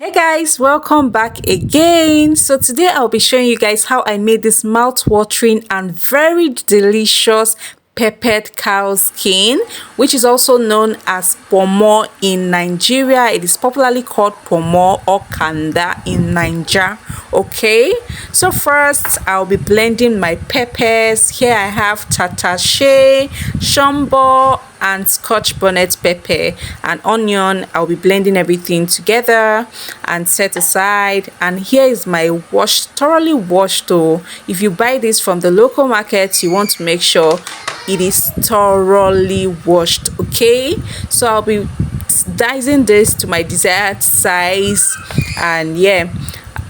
Hey guys, welcome back again. So today I'll be showing you guys how I made this mouth-watering and very delicious peppered cow skin, which is also known as kpomo in Nigeria. It is popularly called kpomo or kanda in Nigeria. Okay, so first I'll be blending my peppers. Here I have tatashe, shombo, and scotch bonnet pepper and onion. I'll be blending everything together and set aside. And here is my thoroughly washed dough. If you buy this from the local market, you want to make sure it is thoroughly washed. Okay, so I'll be dicing this to my desired size, and yeah,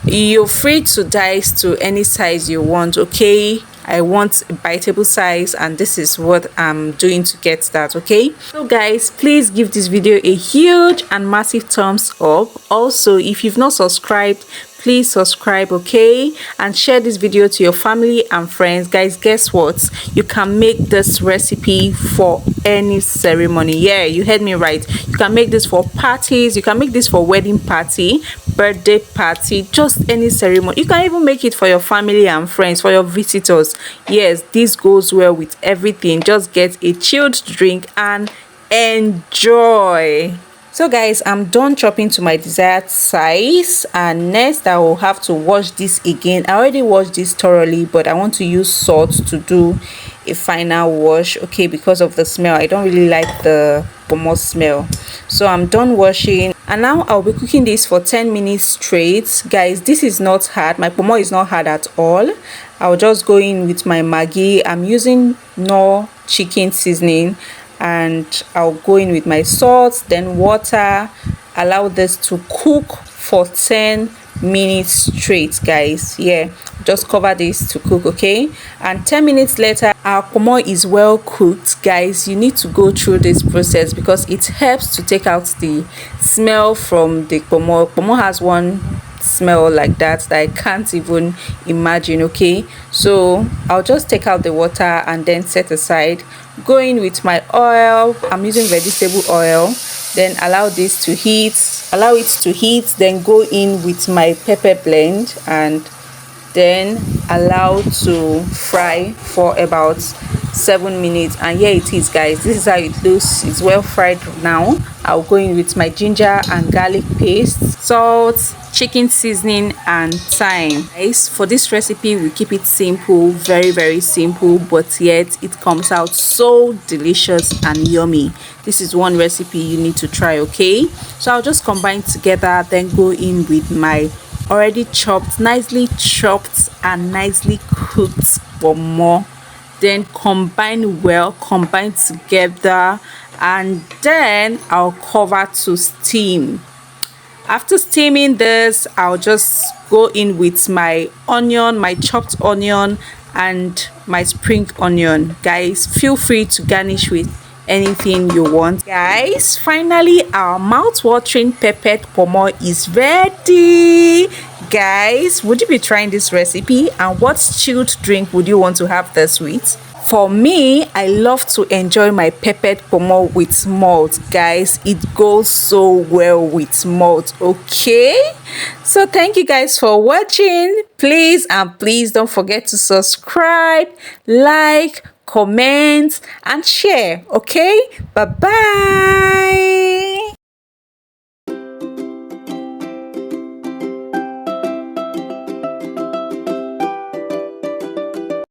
you're free to dice to any size you want. Okay, I want a biteable size, and this is what I'm doing to get that. Okay, so guys, please give this video a huge and massive thumbs up. Also, if you've not subscribed, please subscribe, okay, and share this video to your family and friends. Guys, guess what, you can make this recipe for any ceremony. Yeah, you heard me right. You can make this for parties, you can make this for wedding party, birthday party, just any ceremony. You can even make it for your family and friends, for your visitors. Yes, this goes well with everything. Just get a chilled drink and enjoy. So guys, I'm done chopping to my desired size, and next I will have to wash this again. I already washed this thoroughly, but I want to use salt to do a final wash, okay, because of the smell. I don't really like the kpomo smell. So I'm done washing, and now I'll be cooking this for 10 minutes straight. Guys, this is not hard. My kpomo is not hard at all. I'll just go in with my maggi. I'm using no chicken seasoning, and I'll go in with my salt, then water. Allow this to cook for 10 minutes straight, guys. Yeah, just cover this to cook, okay, and 10 minutes later our kpomo is well cooked. Guys, you need to go through this process because it helps to take out the smell from the kpomo. Kpomo has one smell like that I can't even imagine. Okay, so I'll just take out the water and then set aside. Go in with my oil. I'm using vegetable oil. Then allow this to heat, allow it to heat, then go in with my pepper blend and then allow to fry for about 7 minutes. And here it is, guys. This is how it looks. It's well fried now. I'll go in with my ginger and garlic paste, salt, chicken seasoning, and thyme. Guys, for this recipe we keep it simple, very simple, but yet it comes out so delicious and yummy. This is one recipe you need to try, okay? So I'll just combine together, then go in with my already nicely chopped and nicely cooked kpomo. Then combine together, and then I'll cover to steam. After steaming this, I'll just go in with my onion, my chopped onion, and my spring onion. Guys, feel free to garnish with anything you want. Guys, finally our mouth-watering peppered kpomo is ready. Guys, would you be trying this recipe, and what chilled drink would you want to have this with? For me, I love to enjoy my peppered kpomo with malt. Guys, it goes so well with malt, okay? So thank you guys for watching. Please don't forget to subscribe, like, comment, and share, okay? Bye bye.